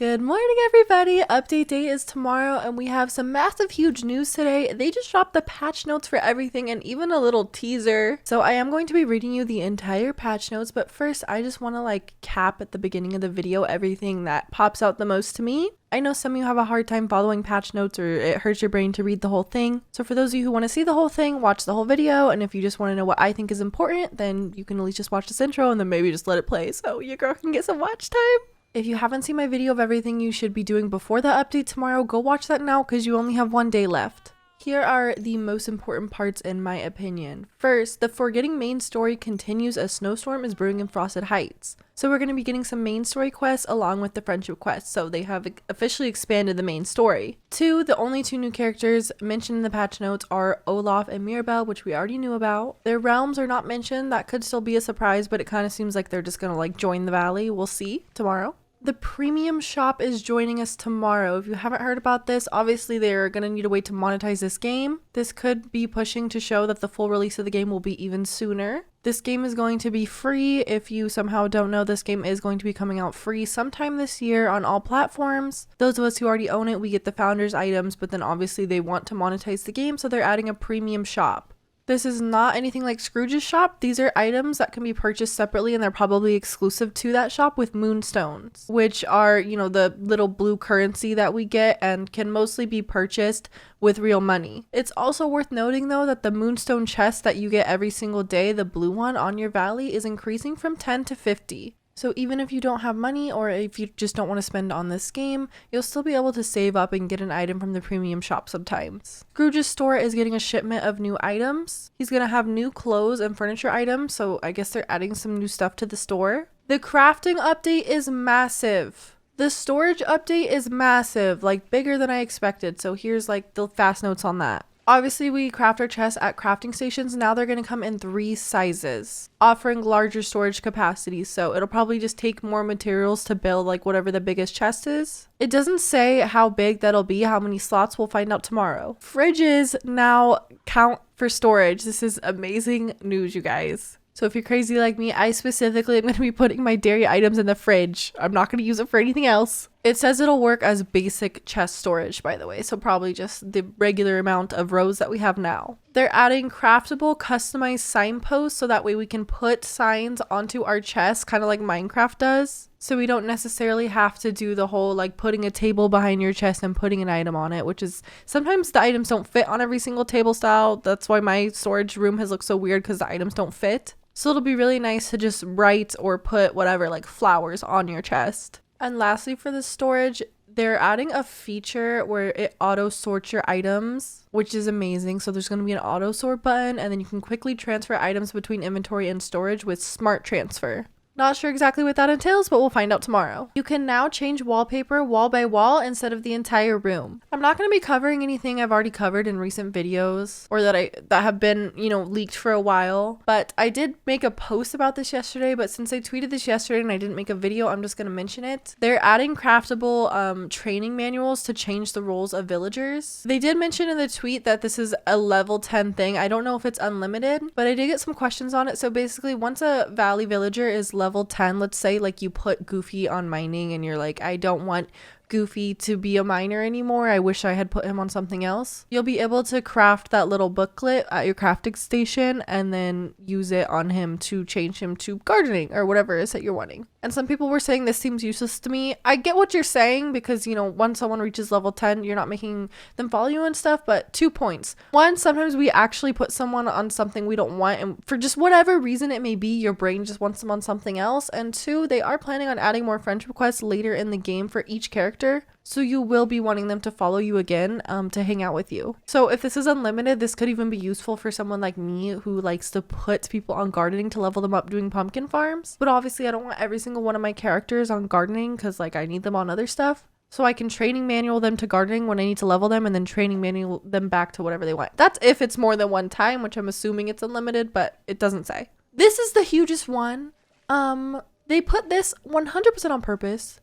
Good morning, everybody. Update day is tomorrow, and we have some massive, huge news today. They just dropped the patch notes for everything and even a little teaser. So I am going to be reading you the entire patch notes, but first I just want to cap at the beginning of the video everything that pops out the most to me. I know some of you have a hard time following patch notes or it hurts your brain to read the whole thing. So for those of you who want to see the whole thing, watch the whole video. And if you just want to know what I think is important, then you can at least just watch this intro and then maybe just let it play so your girl can get some watch time. If you haven't seen my video of everything you should be doing before the update tomorrow, go watch that now because you only have one day left. Here are the most important parts in my opinion. First, the Forgetting main story continues as Snowstorm is brewing in Frosted Heights. So we're going to be getting some main story quests along with the friendship quests, so they have officially expanded the main story. 2, the only 2 new characters mentioned in the patch notes are Olaf and Mirabelle, which we already knew about. Their realms are not mentioned. That could still be a surprise, but it kind of seems like they're just going to join the valley. We'll see tomorrow. The premium shop is joining us tomorrow. If you haven't heard about this, obviously they're going to need a way to monetize this game. This could be pushing to show that the full release of the game will be even sooner. This game is going to be free. If you somehow don't know, this game is going to be coming out free sometime this year on all platforms. Those of us who already own it, we get the founders items, but then obviously they want to monetize the game, so they're adding a premium shop. This is not anything like Scrooge's shop. These are items that can be purchased separately and they're probably exclusive to that shop with moonstones, which are, the little blue currency that we get and can mostly be purchased with real money. It's also worth noting though that the moonstone chest that you get every single day, the blue one on your valley, is increasing from 10 to 50. So even if you don't have money or if you just don't want to spend on this game, you'll still be able to save up and get an item from the premium shop sometimes. Scrooge's store is getting a shipment of new items. He's going to have new clothes and furniture items, so I guess they're adding some new stuff to the store. The crafting update is massive. The storage update is massive, bigger than I expected, so here's the fast notes on that. Obviously, we craft our chests at crafting stations. Now they're going to come in 3 sizes, offering larger storage capacity. So it'll probably just take more materials to build whatever the biggest chest is. It doesn't say how big that'll be, how many slots. We'll find out tomorrow. Fridges now count for storage. This is amazing news, you guys. So if you're crazy like me, I specifically am going to be putting my dairy items in the fridge. I'm not going to use it for anything else. It says it'll work as basic chest storage, by the way, so probably just the regular amount of rows that we have now. They're adding craftable, customized signposts so that way we can put signs onto our chest, kind of like Minecraft does. So we don't necessarily have to do the whole putting a table behind your chest and putting an item on it, which is sometimes the items don't fit on every single table style. That's why my storage room has looked so weird because the items don't fit. So it'll be really nice to just write or put whatever flowers on your chest. And lastly, for the storage, they're adding a feature where it auto sorts your items, which is amazing. So there's going to be an auto sort button and then you can quickly transfer items between inventory and storage with smart transfer. Not sure exactly what that entails, but we'll find out tomorrow. You can now change wallpaper wall by wall instead of the entire room. I'm not going to be covering anything I've already covered in recent videos or that have been, leaked for a while. But I did make a post about this yesterday, but since I tweeted this yesterday and I didn't make a video, I'm just going to mention it. They're adding craftable training manuals to change the roles of villagers. They did mention in the tweet that this is a level 10 thing. I don't know if it's unlimited, but I did get some questions on it. So basically, once a valley villager is level 10, let's say you put Goofy on mining and you're I don't want Goofy to be a miner anymore. I wish I had put him on something else. You'll be able to craft that little booklet at your crafting station and then use it on him to change him to gardening or whatever it is that you're wanting. And some people were saying this seems useless to me. I get what you're saying because, once someone reaches level 10, you're not making them follow you and stuff, but 2 points. 1, sometimes we actually put someone on something we don't want and for just whatever reason it may be, your brain just wants them on something else. And 2, they are planning on adding more friendship quests later in the game for each character. So you will be wanting them to follow you again to hang out with you. So if this is unlimited, this could even be useful for someone like me who likes to put people on gardening to level them up doing pumpkin farms. But obviously I don't want every single one of my characters on gardening because I need them on other stuff. So I can training manual them to gardening when I need to level them and then training manual them back to whatever they want. That's if it's more than one time, which I'm assuming it's unlimited, but it doesn't say. This is the hugest one. They put this 100% on purpose.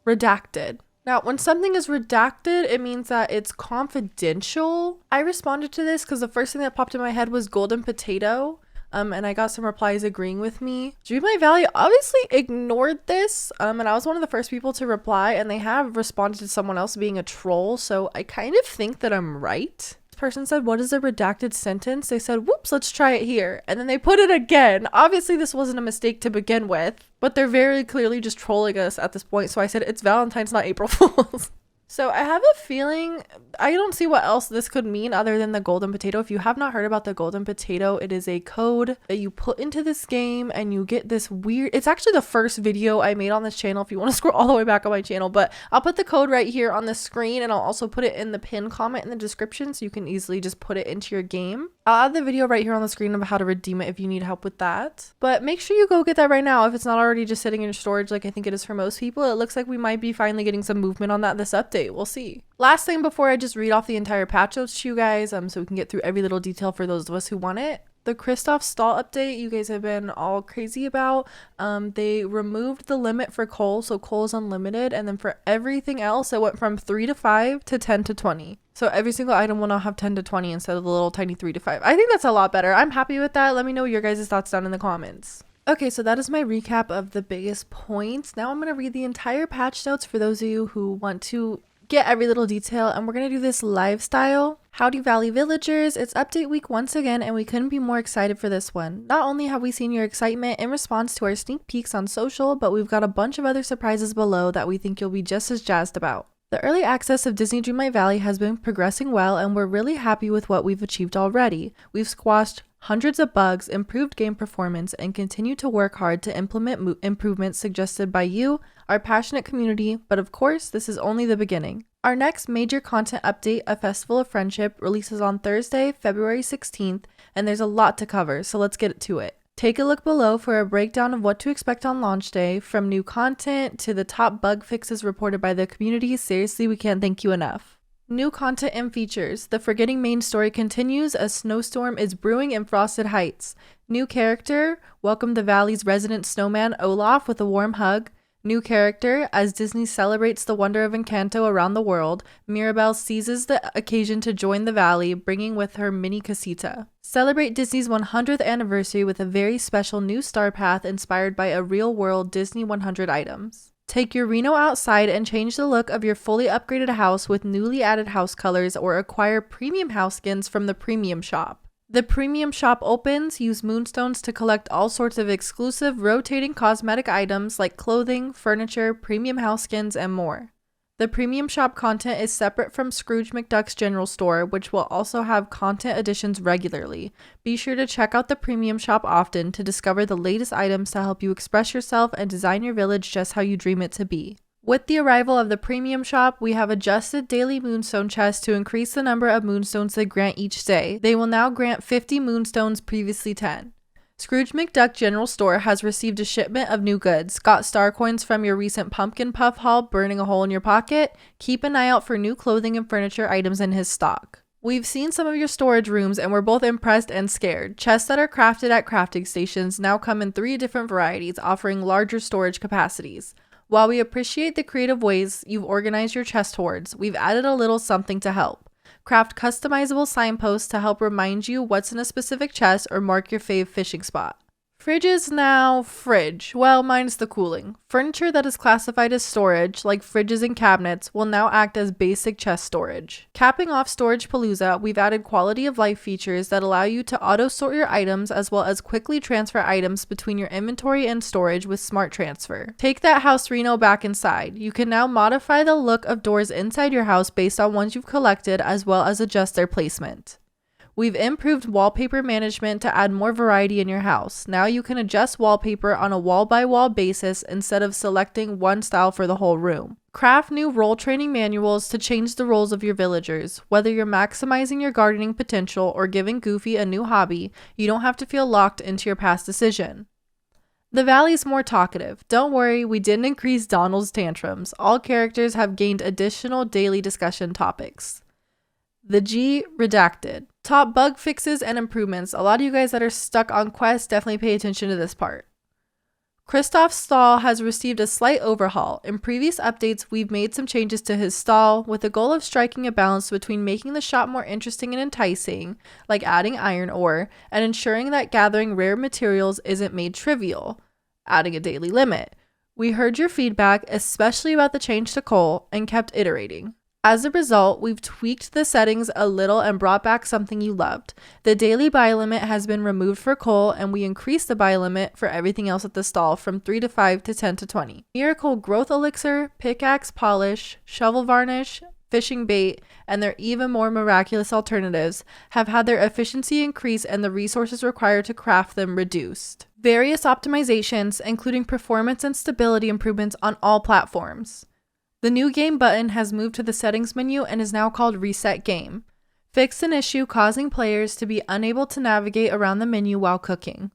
Redacted. Now, when something is redacted, it means that it's confidential. I responded to this because the first thing that popped in my head was golden potato. and I got some replies agreeing with me. Dreamlight Valley obviously ignored this, and I was one of the first people to reply, and they have responded to someone else being a troll, so I kind of think that I'm right. Person said, what is a redacted sentence? They said, whoops, let's try it here. And then they put it again. Obviously, this wasn't a mistake to begin with, but they're very clearly just trolling us at this point. So I said, it's Valentine's, not April Fool's. So I have a feeling, I don't see what else this could mean other than the golden potato. If you have not heard about the golden potato, it is a code that you put into this game and you get this weird, it's actually the first video I made on this channel if you want to scroll all the way back on my channel, but I'll put the code right here on the screen, and I'll also put it in the pinned comment in the description so you can easily just put it into your game. I'll add the video right here on the screen of how to redeem it if you need help with that. But make sure you go get that right now if it's not already just sitting in your storage like I think it is for most people. It looks like we might be finally getting some movement on that this update. We'll see. Last thing before I just read off the entire patch notes to you guys, so we can get through every little detail for those of us who want it. The Kristoff stall update you guys have been all crazy about. They removed the limit for coal, so coal is unlimited, and then for everything else it went from 3 to 5 to 10 to 20. So every single item will now have 10 to 20 instead of the little tiny 3 to 5. I think that's a lot better. I'm happy with that. Let me know your guys' thoughts down in the comments. Okay, so that is my recap of the biggest points. Now I'm going to read the entire patch notes for those of you who want to get every little detail, and we're going to do this live style. Howdy Valley villagers, it's update week once again, and we couldn't be more excited for this one. Not only have we seen your excitement in response to our sneak peeks on social, but we've got a bunch of other surprises below that we think you'll be just as jazzed about. The early access of Disney Dreamlight Valley has been progressing well, and we're really happy with what we've achieved already. We've squashed hundreds of bugs, improved game performance, and continue to work hard to implement improvements suggested by you, our passionate community, but of course, this is only the beginning. Our next major content update, A Festival of Friendship, releases on Thursday, February 16th, and there's a lot to cover, so let's get to it. Take a look below for a breakdown of what to expect on launch day, from new content to the top bug fixes reported by the community. Seriously, we can't thank you enough. New content and features. The Forgetting main story continues. A snowstorm is brewing in Frosted Heights. New character. Welcome the Valley's resident snowman Olaf with a warm hug. New character. As Disney celebrates the wonder of Encanto around the world, Mirabelle seizes the occasion to join the Valley, bringing with her mini casita. Celebrate Disney's 100th anniversary with a very special new star path inspired by a real-world Disney 100 items. Take your Reno outside and change the look of your fully upgraded house with newly added house colors, or acquire premium house skins from the Premium Shop. The Premium Shop opens. Use Moonstones to collect all sorts of exclusive rotating cosmetic items like clothing, furniture, premium house skins, and more. The Premium Shop content is separate from Scrooge McDuck's general store, which will also have content additions regularly. Be sure to check out the Premium Shop often to discover the latest items to help you express yourself and design your village just how you dream it to be. With the arrival of the Premium Shop, we have adjusted daily Moonstone chests to increase the number of Moonstones they grant each day. They will now grant 50 Moonstones, previously 10. Scrooge McDuck General Store has received a shipment of new goods. Got star coins from your recent pumpkin puff haul burning a hole in your pocket? Keep an eye out for new clothing and furniture items in his stock. We've seen some of your storage rooms and we're both impressed and scared. Chests that are crafted at crafting stations now come in 3 different varieties, offering larger storage capacities. While we appreciate the creative ways you've organized your chest hoards, we've added a little something to help. Craft customizable signposts to help remind you what's in a specific chest or mark your fave fishing spot. Fridges now fridge. Well, minus the cooling. Furniture that is classified as storage, like fridges and cabinets, will now act as basic chest storage. Capping off Storage Palooza, we've added quality of life features that allow you to auto-sort your items as well as quickly transfer items between your inventory and storage with Smart Transfer. Take that house Reno back inside. You can now modify the look of doors inside your house based on ones you've collected, as well as adjust their placement. We've improved wallpaper management to add more variety in your house. Now you can adjust wallpaper on a wall-by-wall basis instead of selecting one style for the whole room. Craft new role training manuals to change the roles of your villagers. Whether you're maximizing your gardening potential or giving Goofy a new hobby, you don't have to feel locked into your past decision. The Valley's more talkative. Don't worry, we didn't increase Donald's tantrums. All characters have gained additional daily discussion topics. The G redacted. Top bug fixes and improvements. A lot of you guys that are stuck on quests, definitely pay attention to this part. Kristoff's stall has received a slight overhaul. In previous updates, we've made some changes to his stall with the goal of striking a balance between making the shop more interesting and enticing, like adding iron ore, and ensuring that gathering rare materials isn't made trivial, adding a daily limit. We heard your feedback, especially about the change to coal, and kept iterating. As a result, we've tweaked the settings a little and brought back something you loved. The daily buy limit has been removed for coal, and we increased the buy limit for everything else at the stall from 3 to 5 to 10 to 20. Miracle Growth Elixir, Pickaxe Polish, Shovel Varnish, Fishing Bait, and their even more miraculous alternatives have had their efficiency increase and the resources required to craft them reduced. Various optimizations, including performance and stability improvements on all platforms. The new game button has moved to the settings menu and is now called Reset Game. Fixed an issue causing players to be unable to navigate around the menu while cooking.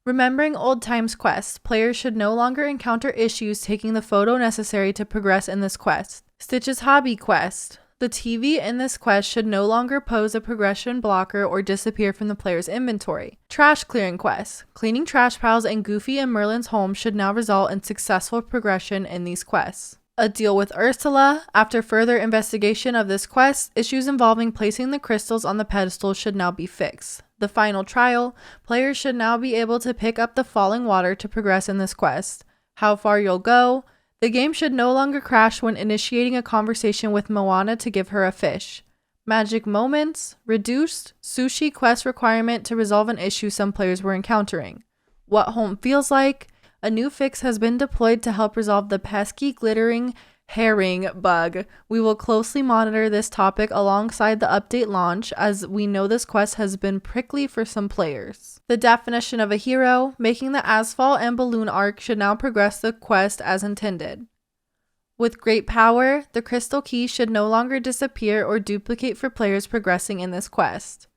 Remembering Old Times Quest, players should no longer encounter issues taking the photo necessary to progress in this quest. Stitch's Hobby Quest. The TV in this quest should no longer pose a progression blocker or disappear from the player's inventory. Trash Clearing Quest. Cleaning trash piles in Goofy and Merlin's home should now result in successful progression in these quests. A deal with Ursula. After further investigation of this quest, issues involving placing the crystals on the pedestal should now be fixed. The final trial. Players should now be able to pick up the falling water to progress in this quest. How far you'll go. The game should no longer crash when initiating a conversation with Moana to give her a fish. Magic Moments. Reduced sushi quest requirement to resolve an issue some players were encountering. What home feels like. A new fix has been deployed to help resolve the pesky glittering herring bug. We will closely monitor this topic alongside the update launch, as we know this quest has been prickly for some players. The definition of a hero. Making the asphalt and balloon arc should now progress the quest as intended. With great power, the crystal key should no longer disappear or duplicate for players progressing in this quest.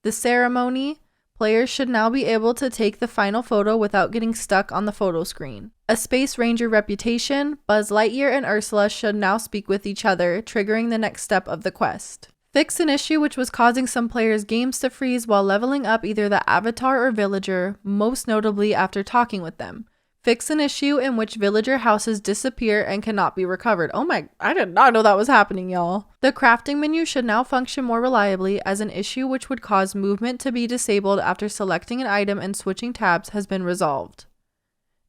The ceremony. Players should now be able to take the final photo without getting stuck on the photo screen. A Space Ranger reputation. Buzz Lightyear and Ursula should now speak with each other, triggering the next step of the quest. Fix an issue which was causing some players' games to freeze while leveling up either the avatar or villager, most notably after talking with them. Fix an issue in which villager houses disappear and cannot be recovered. Oh my, I did not know that was happening, y'all. The crafting menu should now function more reliably, as an issue which would cause movement to be disabled after selecting an item and switching tabs has been resolved.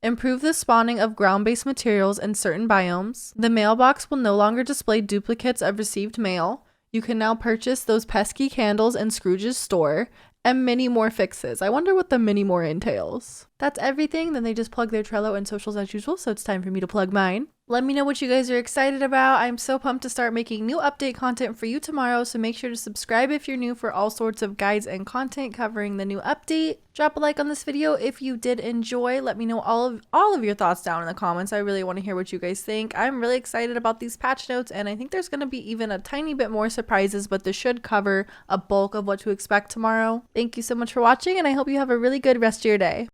Improve the spawning of ground-based materials in certain biomes. The mailbox will no longer display duplicates of received mail. You can now purchase those pesky candles in Scrooge's store, and many more fixes. I wonder what the many more entails. That's everything. Then they just plug their Trello and socials as usual, so it's time for me to plug mine. Let me know what you guys are excited about. I'm so pumped to start making new update content for you tomorrow, so make sure to subscribe if you're new for all sorts of guides and content covering the new update. Drop a like on this video if you did enjoy. Let me know all of your thoughts down in the comments. I really want to hear what you guys think. I'm really excited about these patch notes, and I think there's going to be even a tiny bit more surprises, but this should cover a bulk of what to expect tomorrow. Thank you so much for watching, and I hope you have a really good rest of your day.